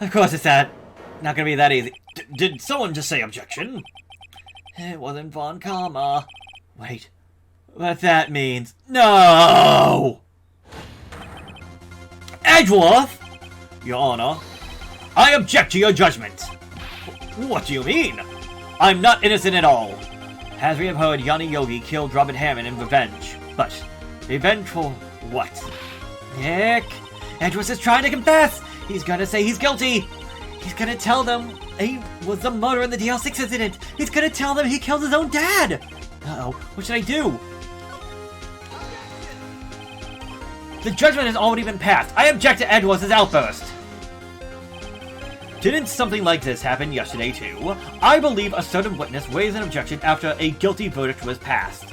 Of course it's not gonna be that easy. Did someone just say objection? It wasn't Von Karma. Wait, what that means? No! Edgeworth! Your Honor, I object to your judgment. What do you mean? I'm not innocent at all. As we have heard, Yanni Yogi killed Robert Hammond in revenge. But, revenge for what? Nick, Edgeworth is trying to confess! He's gonna say he's guilty! He's gonna tell them he was the murderer in the DL6 incident! He's gonna tell them he killed his own dad! Uh-oh, what should I do? The judgment has already been passed. I object to Edgeworth's outburst! Didn't something like this happen yesterday too? I believe a certain witness raised an objection after a guilty verdict was passed.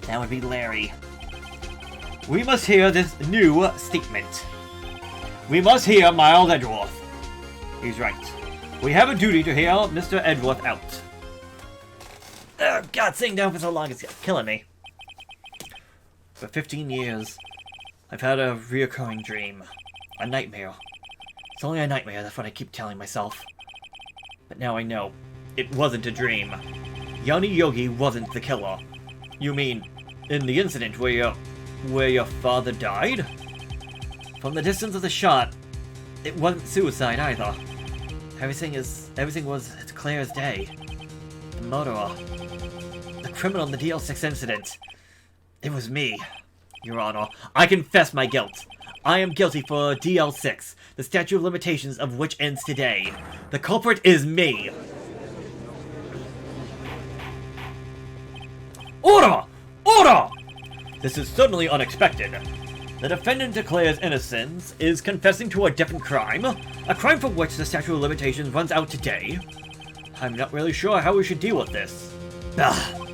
That would be Larry. We must hear this new statement. We must hear Miles Edgeworth. He's right. We have a duty to hear Mr. Edgeworth out. God, sitting down for so long is killing me. For 15 years, I've had a reoccurring dream. A nightmare. It's only a nightmare, that's what I keep telling myself. But now I know. It wasn't a dream. Yanni Yogi wasn't the killer. You mean, in the incident where your father died? From the distance of the shot, it wasn't suicide either. Everything was as clear as day. The murderer. The criminal in the DL6 incident. It was me, Your Honor. I confess my guilt. I am guilty for DL6, the statute of limitations of which ends today. The culprit is me. Order! Order! This is certainly unexpected. The defendant declares innocence, is confessing to a different crime, a crime for which the statute of limitations runs out today. I'm not really sure how we should deal with this. Ugh.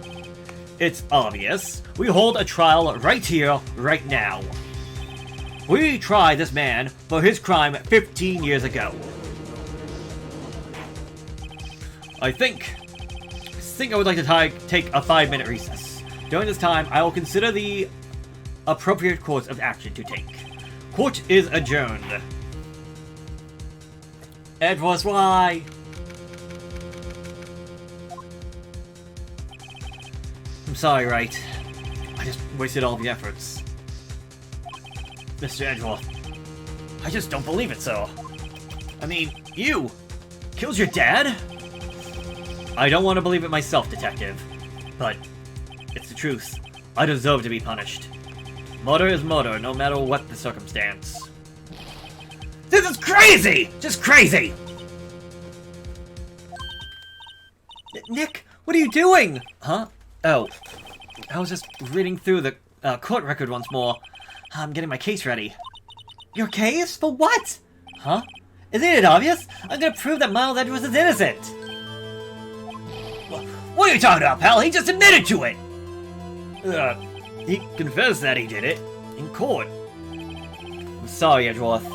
It's obvious. We hold a trial right here, right now. We try this man for his crime 15 years ago. I think I would like to take a 5-minute recess. During this time, I will consider the appropriate course of action to take. Court is adjourned. Edgeworth, why? I'm sorry, Wright. I just wasted all the efforts. Mr. Edgeworth, I just don't believe it, so. I mean, you killed your dad? I don't want to believe it myself, Detective. But it's the truth. I deserve to be punished. Murder is murder, no matter what the circumstance. This is crazy! Just crazy! Nick, what are you doing? Huh? Oh, I was just reading through the court record once more. I'm getting my case ready. Your case? For what? Huh? Isn't it obvious? I'm gonna prove that Miles Edgeworth is innocent! What are you talking about, pal? He just admitted to it! He confessed that he did it. In court. I'm sorry, Edgeworth.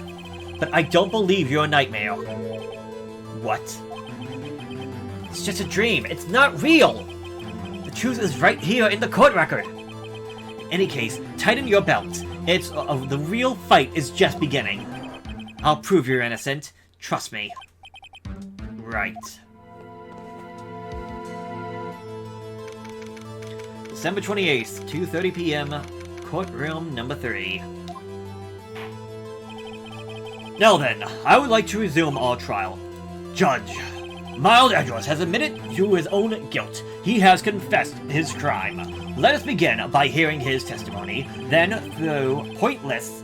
But I don't believe you're a nightmare. What? It's just a dream. It's not real! The truth is right here in the court record. In any case, tighten your belt. It's the real fight is just beginning. I'll prove you're innocent. Trust me. Right. December 28th, 2:30 p.m. Courtroom number 3. Now then, I would like to resume our trial. Judge, Miles Edgeworth has admitted to his own guilt. He has confessed his crime. Let us begin by hearing his testimony. Though pointless,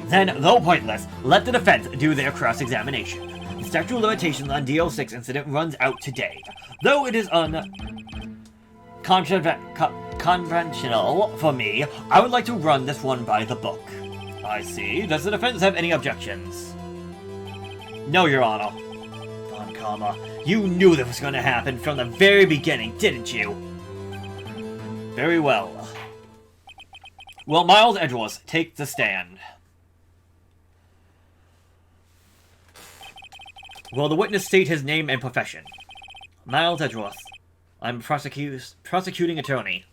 let the defense do their cross-examination. The statute of limitations on DL6 incident runs out today. Though it is conventional for me, I would like to run this one by the book. I see. Does the defense have any objections? No, Your Honor. Von Karma, you knew this was going to happen from the very beginning, didn't you? Very well. Will Miles Edgeworth take the stand? Will the witness state his name and profession? Miles Edgeworth. I'm a prosecuting attorney.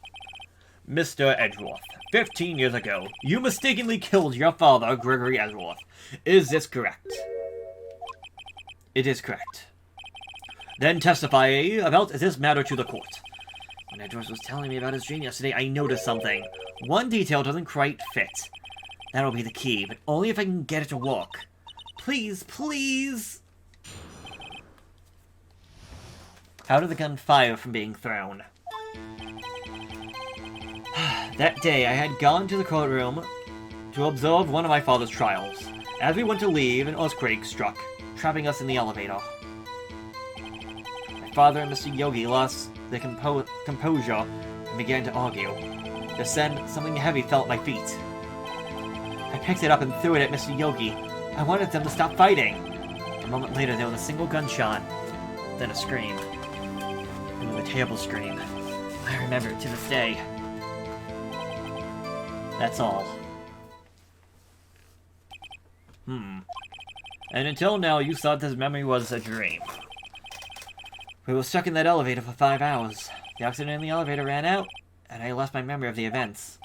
Mr. Edgeworth, 15 years ago, you mistakenly killed your father, Gregory Edgeworth. Is this correct? It is correct. Then testify about this matter to the court. When Edgeworth was telling me about his dream yesterday, I noticed something. One detail doesn't quite fit. That'll be the key, but only if I can get it to work. Please, please! How did the gun fire from being thrown? That day, I had gone to the courtroom to observe one of my father's trials. As we went to leave, an earthquake struck, trapping us in the elevator. My father and Mr. Yogi lost their composure and began to argue. Just then, something heavy fell at my feet. I picked it up and threw it at Mr. Yogi. I wanted them to stop fighting. A moment later, there was a single gunshot, then a scream. It was a terrible scream. I remember it to this day. That's all. And until now, you thought this memory was a dream. We were stuck in that elevator for 5 hours. The oxygen in the elevator ran out, and I lost my memory of the events.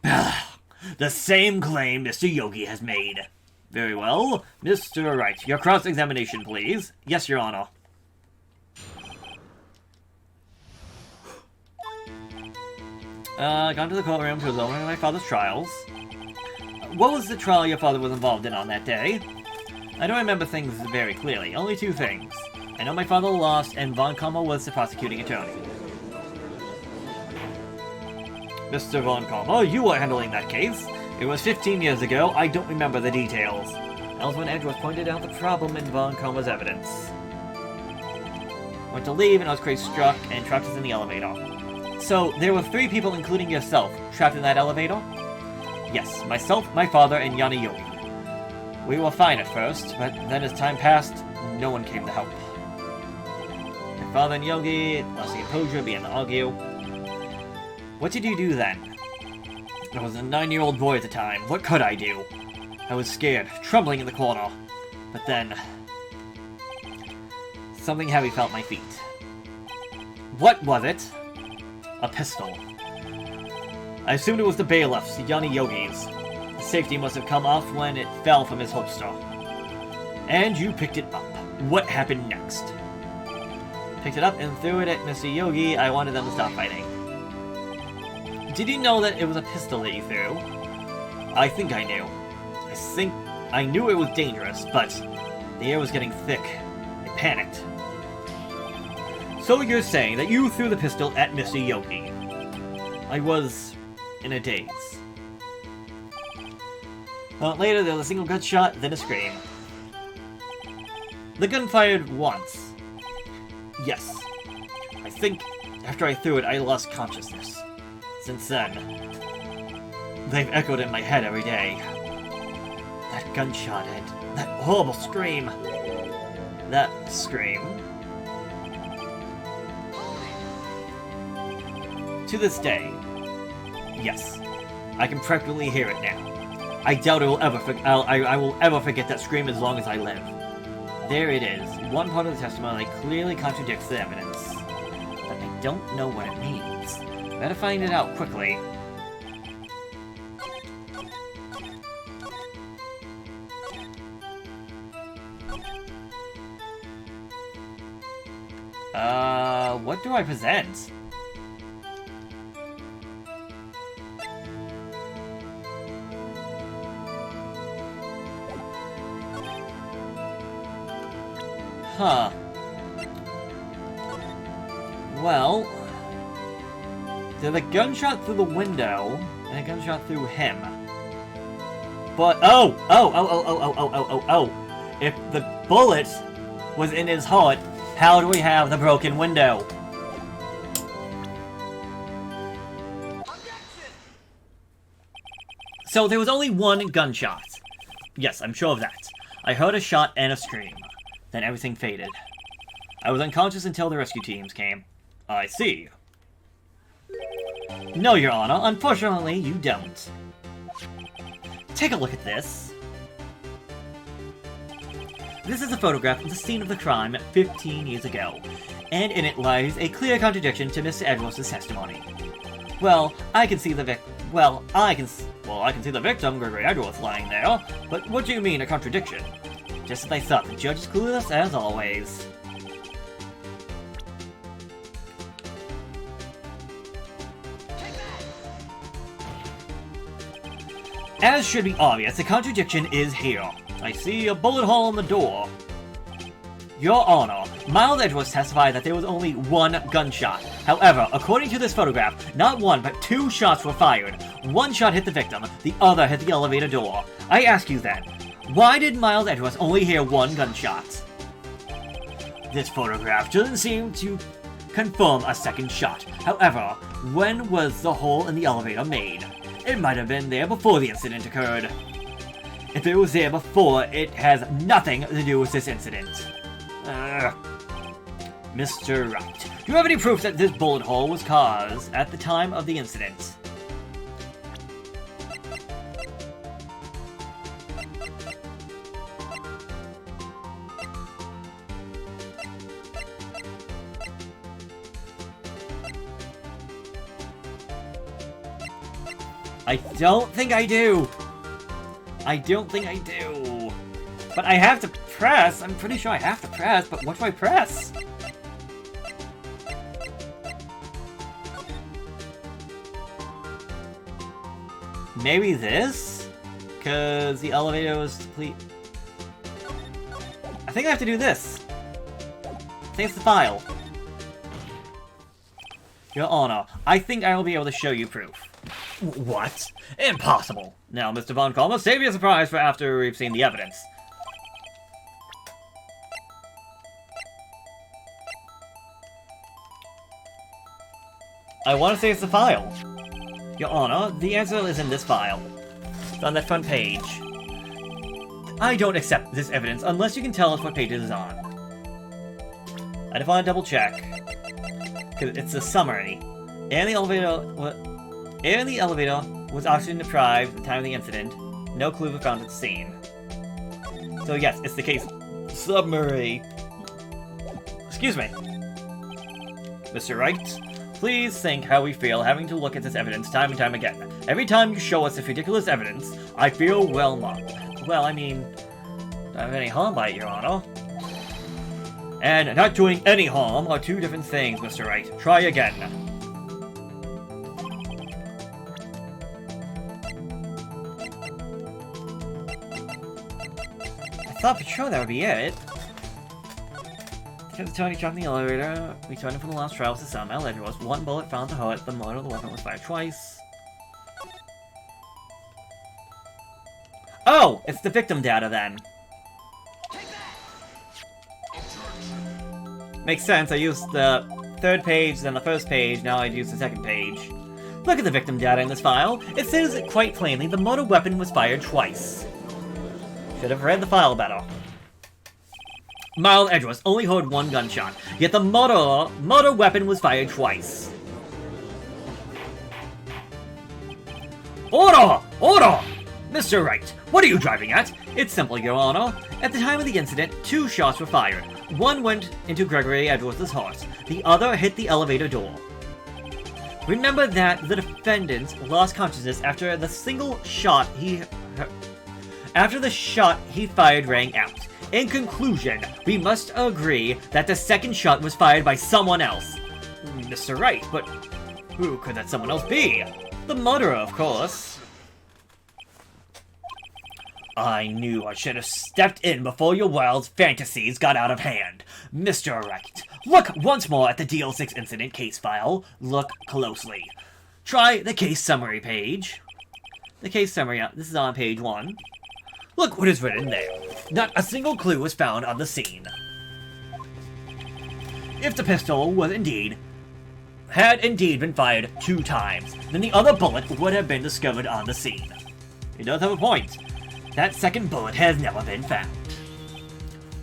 The same claim Mr. Yogi has made. Very well. Mr. Wright, your cross-examination, please. Yes, Your Honor. Gone to the courtroom to observe one of my father's trials. What was the trial your father was involved in on that day? I don't remember things very clearly. Only 2 things. I know my father lost, and Von Kammer was the prosecuting attorney. Mr. Von Kammer, you were handling that case. It was 15 years ago. I don't remember the details. That was when Edgeworth pointed out the problem in Von Kammer's evidence. Went to leave, and earthquake struck and trapped us in the elevator. So, there were 3 people, including yourself, trapped in that elevator? Yes, myself, my father, and Yanni Yogi. We were fine at first, but then as time passed, no one came to help. My father and Yogi lost the composure, began to argue. What did you do then? I was a 9-year-old boy at the time. What could I do? I was scared, trembling in the corner. But then... something heavy fell at my feet. What was it? A pistol. I assumed it was the bailiff's, Yanni Yogi's. The safety must have come off when it fell from his holster. And you picked it up. What happened next? Picked it up and threw it at Mr. Yogi. I wanted them to stop fighting. Did you know that it was a pistol that you threw? I think I knew. I knew it was dangerous, but the air was getting thick. I panicked. So you're saying that you threw the pistol at Mr. Yogi? I was in a daze. Later, there was a single gunshot, then a scream. The gun fired once. Yes. I think after I threw it, I lost consciousness. Since then, they've echoed in my head every day. That gunshot and that horrible scream. That scream. To this day, yes, I can practically hear it now. I doubt I will ever forget that scream as long as I live. There it is. One part of the testimony clearly contradicts the evidence, but I don't know what it means. Better find it out quickly. What do I present? Huh. Well, there's a gunshot through the window and a gunshot through him. But oh! If the bullet was in his heart, how do we have the broken window? So there was only one gunshot. Yes, I'm sure of that. I heard a shot and a scream. Then everything faded. I was unconscious until the rescue teams came. I see. No, Your Honor. Unfortunately, you don't. Take a look at this. This is a photograph of the scene of the crime 15 years ago, and in it lies a clear contradiction to Mr. Edgeworth's testimony. Well, I can see the I can see the victim, Gregory Edgeworth, lying there, but what do you mean a contradiction? Just as I thought, the judge is clueless as always. As should be obvious, the contradiction is here. I see a bullet hole in the door. Your Honor, Miles Edgeworth testified that there was only one gunshot. However, according to this photograph, not one but two shots were fired. One shot hit the victim, the other hit the elevator door. I ask you then, why did Miles Edgeworth only hear one gunshot? This photograph doesn't seem to confirm a second shot. However, when was the hole in the elevator made? It might have been there before the incident occurred. If it was there before, it has nothing to do with this incident. Mr. Wright, do you have any proof that this bullet hole was caused at the time of the incident? I don't think I do. I don't think I do. But I have to press. I'm pretty sure I have to press, but what do I press? Maybe this? Because the elevator was complete. I think I have to do this. I think it's the file. Your Honor, I think I will be able to show you proof. What? Impossible! Now, Mr. Von Kalmer, save your surprise for after we've seen the evidence. I want to say it's the file. Your Honor, the answer is in this file. It's on that front page. I don't accept this evidence unless you can tell us what page it is on. I just want to double check. Because it's a summary. Air in the elevator was oxygen deprived at the time of the incident. No clue was found at the scene. So yes, it's the case summary. Excuse me. Mr. Wright, please think how we feel having to look at this evidence time and time again. Every time you show us this ridiculous evidence, I feel well not. Well, I mean, don't have any harm by it, Your Honor. And not doing any harm are two different things, Mr. Wright. Try again. I thought for sure that would be it. Because Tony jumped in the elevator, returning from the last trial with the sound metal edge was one bullet found to hurt, the motor of the weapon was fired twice. Oh! It's the victim data then. Makes sense, I used the third page, then the first page, now I'd use the second page. Look at the victim data in this file. It says quite plainly the motor weapon was fired twice. Should have read the file better. Miles Edgeworth only heard one gunshot, yet the motor weapon was fired twice. Order! Order! Mr. Wright, what are you driving at? It's simple, Your Honor. At the time of the incident, two shots were fired. One went into Gregory Edgeworth's heart. The other hit the elevator door. Remember that the defendant lost consciousness after the single shot he fired rang out. In conclusion, we must agree that the second shot was fired by someone else. Mr. Wright, but who could that someone else be? The murderer, of course. I knew I should have stepped in before your wild fantasies got out of hand. Mr. Wright, look once more at the DL6 incident case file. Look closely. Try the case summary page. The case summary, this is on page 1. Look what is written there. Not a single clue was found on the scene. If the pistol had indeed been fired 2 times, then the other bullet would have been discovered on the scene. He does have a point. That second bullet has never been found.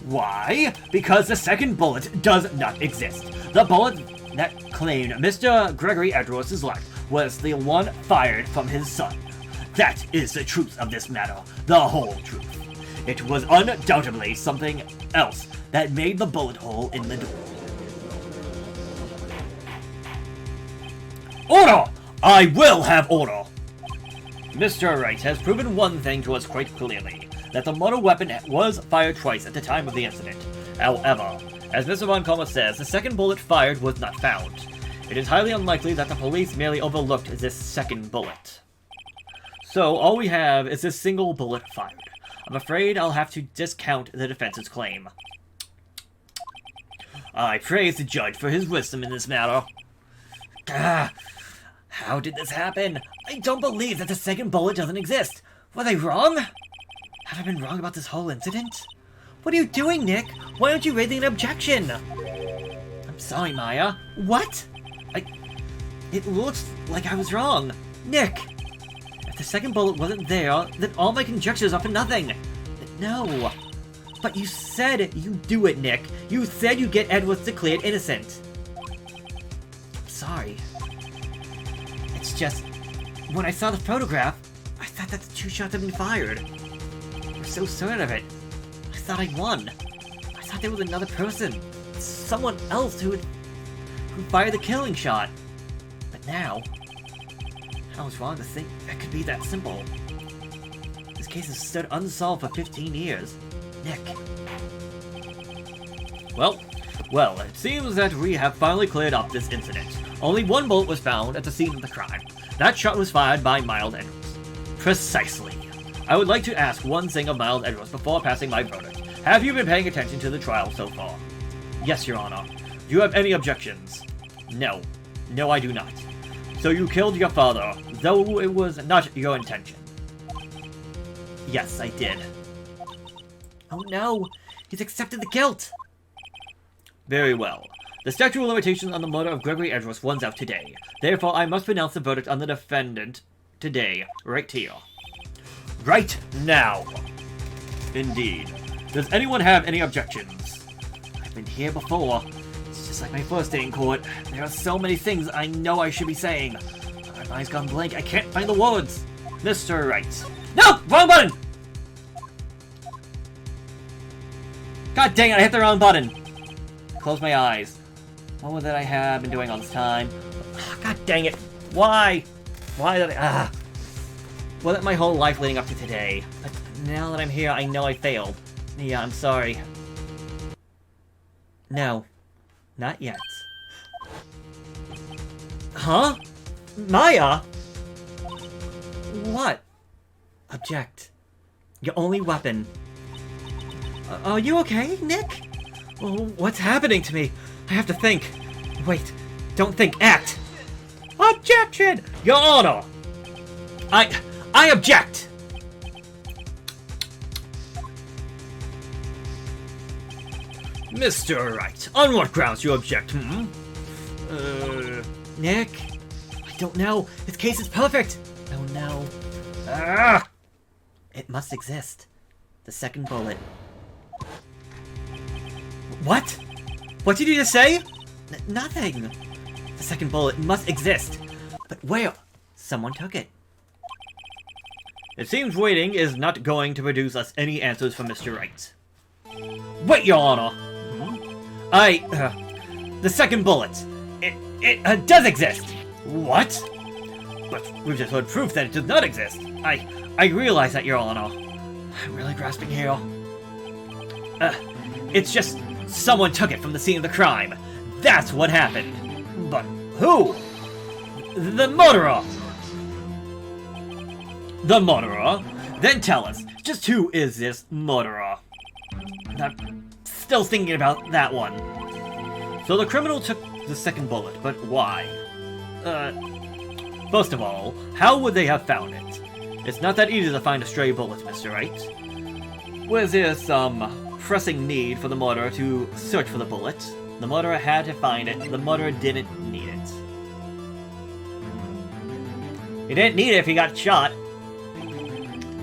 Why? Because the second bullet does not exist. The bullet that claimed Mr. Gregory Edgeworth's life was the one fired from his son. That is the truth of this matter, the whole truth. It was undoubtedly something else that made the bullet hole in the door. Order! I will have order! Mr. Wright has proven one thing to us quite clearly. that the mortar weapon was fired twice at the time of the incident. However, as Mr. Von Comma says, the second bullet fired was not found. It is highly unlikely that the police merely overlooked this second bullet. So, all we have is this single bullet fired. I'm afraid I'll have to discount the defense's claim. I praise the judge for his wisdom in this matter. How did this happen? I don't believe that the second bullet doesn't exist. Were they wrong? Have I been wrong about this whole incident? What are you doing, Nick? Why aren't you raising an objection? I'm sorry, Maya. What? It looks like I was wrong. Nick! If the second bullet wasn't there, then all my conjectures are for nothing. No. But you said you'd do it, Nick. You said you'd get Edgeworth declared innocent. I'm sorry. It's just, when I saw the photograph, I thought that the 2 shots had been fired. I was so certain of it. I thought I won. I thought there was another person. Someone else who fired the killing shot. But now, I was wrong to think that could be that simple. This case has stood unsolved for 15 years. Nick. Well, it seems that we have finally cleared up this incident. Only 1 bullet was found at the scene of the crime. That shot was fired by Miles Edgeworth. Precisely. I would like to ask one thing of Miles Edgeworth before passing my verdict. Have you been paying attention to the trial so far? Yes, Your Honor. Do you have any objections? No. No, I do not. So you killed your father, though it was not your intention. Yes, I did. Oh no! He's accepted the guilt! Very well. The statute of limitations on the murder of Gregory Edgeworth runs out today. Therefore, I must pronounce the verdict on the defendant today, right here. Right now! Indeed. Does anyone have any objections? I've been here before. It's just like my first day in court. There are so many things I know I should be saying. My mind's gone blank. I can't find the words. Mr. Wright. No! Wrong button! God dang it, I hit the wrong button. Close my eyes. What was it I have been doing all this time? God dang it. Why? Why did I... Wasn't my whole life leading up to today. But now that I'm here, I know I failed. Yeah, I'm sorry. No. Not yet. Huh? Maya? What? Object. Your only weapon. Are you okay, Nick? What's happening to me? I have to think. Wait, don't think, act! Objection! Your Honor! I object! Mr. Wright, on what grounds you object, Nick? I don't know. This case is perfect! Oh no. It must exist. The second bullet. What? What did you just say? Nothing. The second bullet must exist. But where? Someone took it. It seems waiting is not going to produce us any answers from Mr. Wright. Wait, Your Honor! The second bullet. It does exist! What? But we've just heard proof that it does not exist. I realize that, Your Honor. I'm really grasping here. It's just someone took it from the scene of the crime. That's what happened. But who? The murderer! The murderer? Then tell us, just who is this murderer? I'm still thinking about that one. So the criminal took the second bullet, but why? First of all, how would they have found it? It's not that easy to find a stray bullet, Mr. Wright. Was there some pressing need for the murderer to search for the bullet? The murderer had to find it. The murderer didn't need it. He didn't need it if he got shot.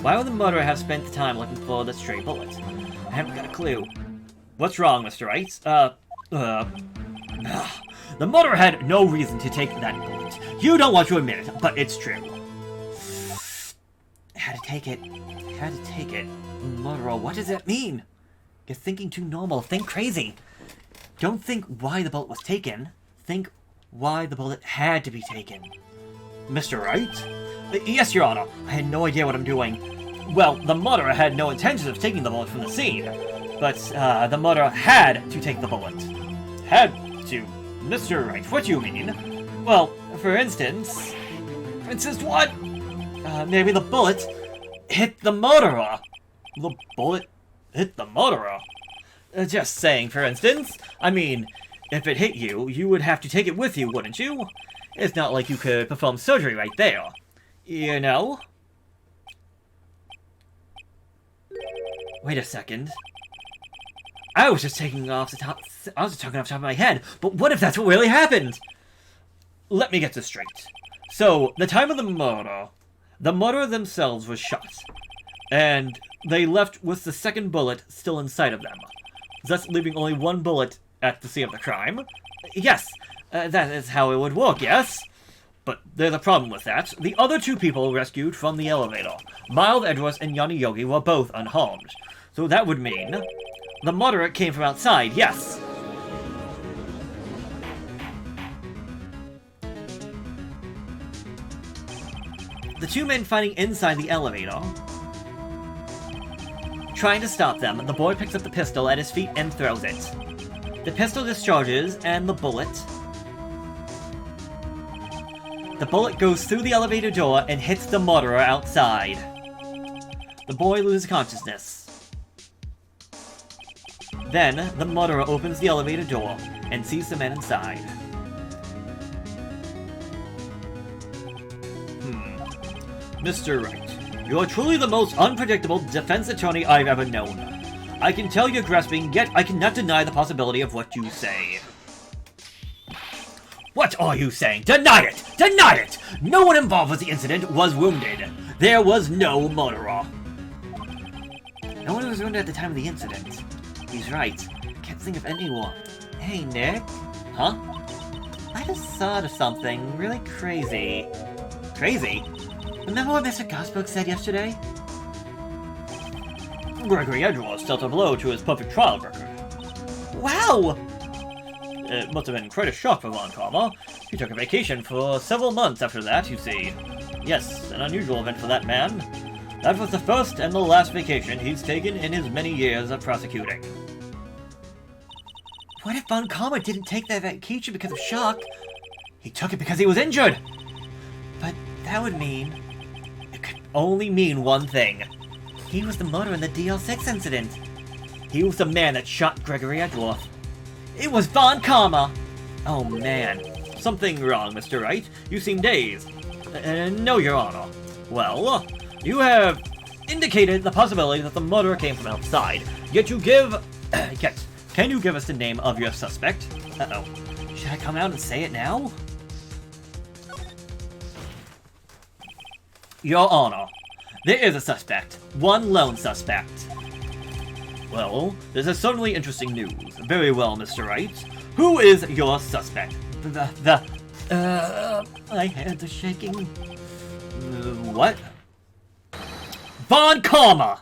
Why would the murderer have spent the time looking for the stray bullet? I haven't got a clue. What's wrong, Mr. Wright? The murderer had no reason to take that bullet. You don't want to admit it, but it's true. Had to take it. Had to take it. Murderer, what does that mean? You're thinking too normal. Think crazy. Don't think why the bullet was taken. Think why the bullet had to be taken. Mr. Wright? Yes, Your Honor. I had no idea what I'm doing. Well, the murderer had no intention of taking the bullet from the scene, but the murderer had to take the bullet. Had to? Mr. Wright, what do you mean? Well, for instance... For instance what? Maybe the bullet hit the murderer. The bullet hit the murderer? Just saying, for instance. I mean, if it hit you, you would have to take it with you, wouldn't you? It's not like you could perform surgery right there. You know? Wait a second. I was just taking off the top... I was just talking off the top of my head, but what if that's what really happened? Let me get this straight. So, the time of the murderer themselves was shot, and they left with the second bullet still inside of them, thus leaving only one bullet at the scene of the crime. Yes, that is how it would work, yes? But there's a problem with that. The other two people rescued from the elevator, Mild Edgeworth and Yanni Yogi, were both unharmed. So that would mean the murderer came from outside, yes. The two men fighting inside the elevator. Trying to stop them, the boy picks up the pistol at his feet and throws it. The pistol discharges, and the bullet goes through the elevator door and hits the murderer outside. The boy loses consciousness. Then, the murderer opens the elevator door and sees the men inside. Mr. Wright, you are truly the most unpredictable defense attorney I've ever known. I can tell you're grasping, yet I cannot deny the possibility of what you say. What are you saying? Deny it! Deny it! No one involved with the incident was wounded. There was no murderer. No one was wounded at the time of the incident. He's right. I can't think of anyone. Hey, Nick? Huh? I just thought of something really crazy. Crazy? Remember what Mr. Gosberg said yesterday? Gregory Edgeworth dealt a blow to his perfect trial record. Wow! It must have been quite a shock for Von Karma. He took a vacation for several months after that, you see. Yes, an unusual event for that man. That was the first and the last vacation he's taken in his many years of prosecuting. What if Von Karma didn't take that vacation because of shock? He took it because he was injured! But that would mean... It could only mean one thing. He was the murderer in the DL6 incident. He was the man that shot Gregory Edgeworth. It was Von Karma! Oh man. Something wrong, Mr. Wright. You seem dazed. No, Your Honor. Well, you have indicated the possibility that the murderer came from outside, yet you give... Can you give us the name of your suspect? Uh-oh. Should I come out and say it now? Your Honor, there is a suspect. One lone suspect. Well, this is certainly interesting news. Very well, Mr. Wright. Who is your suspect? My hands are shaking. What? Von Karma!